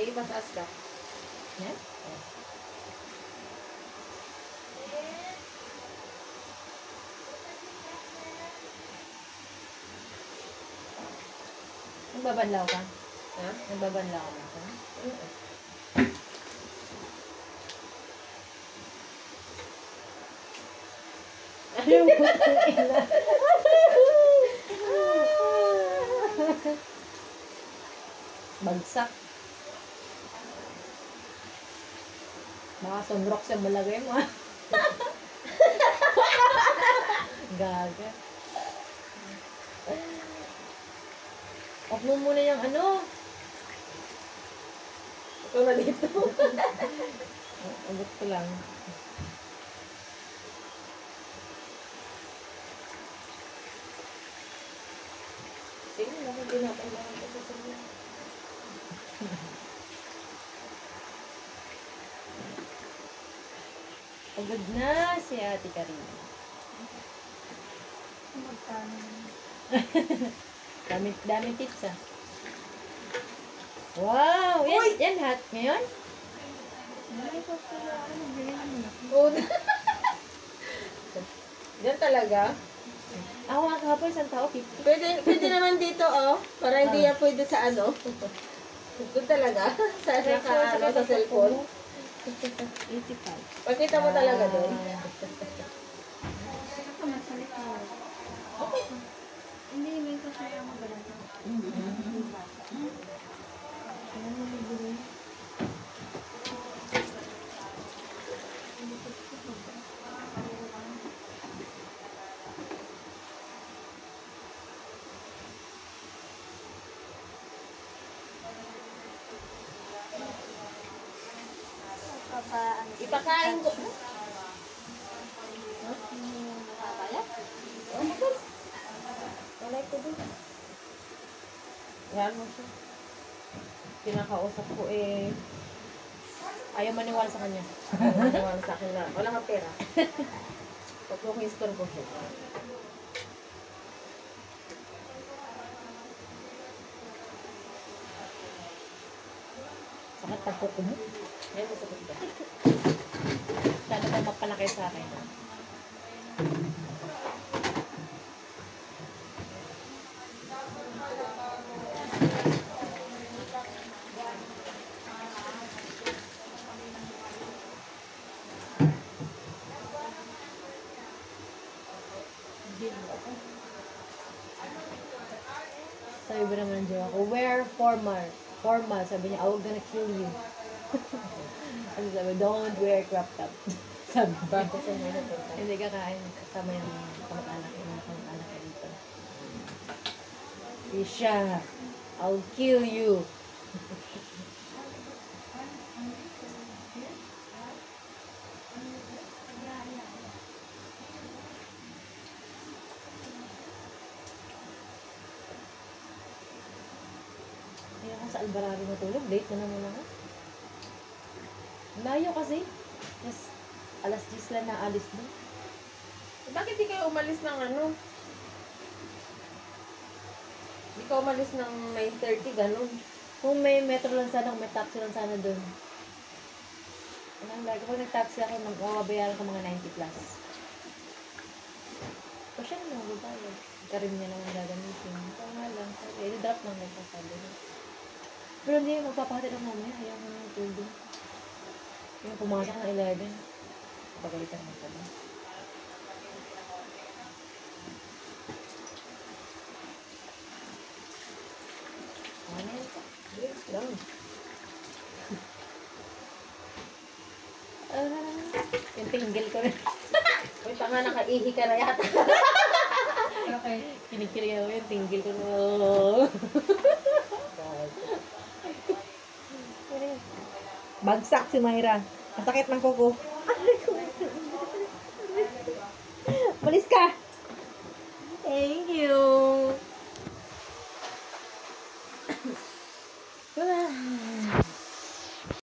Sige, mataas ka. Yan. Nagbabanlaw ka? Ha? Nagbabanlaw ka ka? Yung putang ina. Bagsak. Baka sunrock siya malagay mo. Gaga. Off mo muna yung ano. Ikaw na dito. Ulit ko lang. Sige, naman pinapailangan ko sa inyo. Pagod na si Ate Karina. Dami tips ah. Wow! Yan hot ngayon? Oh. Yan talaga. Ako nga kahapon isang tao, 50. Pwede naman dito, oh. Para hindi yan pwede sa ano. Doon talaga. Sa cellphone. 85. Pakita mo talaga doon. Hindi, may kasaya mo ba lang? Ipakain ko. Nakakaya? Walay ko doon. Yan mo siya. Pinakausap ko eh. Ayaw maniwala sa kanya. Ayaw sa akin na. Wala nga pera. Pag mo history ko siya. Sakit pagkuko mo. Yan mo sa punta. Sana ba magpalaki sa akin? Sabi ba naman ng jowa ko, wear formal. Formal. Sabi niya, I'm gonna kill you. Ano sabi, don't wear crop top. Sabi ba? Kasi mo na punta. Hindi ka kain kasama yung kamag-anak ka dito. Isha, I'll kill you. Hindi ako sa Alvarado matulog. Late na naman ako. Layo kasi. Yes, alas 10 lang na alis doon. Bakit di kayo umalis ng ano? Di ka umalis ng 9:30, ganun. Kung may metro lang sana, kung may taxi lang sana doon. Anong lagi, kapag nag-taxi ako, magbabayaran ko mga 90 plus. So, siya naman magbabayad. Karim niya naman gagamitin. Ito nga lang, sabi, drop lang lang sabi. Pero hindi, magpapahatid ako mamaya. Ayaw ko nang tulog. Yung pumasok na 11. Pagalitan mo pa doon. Ano yun? Yes, lang. Yung tinggil ko rin. Uy, tanga, nakaihi ka na yata. Okay. Kinikiri ako yung tinggil ko na. Bagsak si Mayra. Masakit ng kuko. Malis ka! Thank you!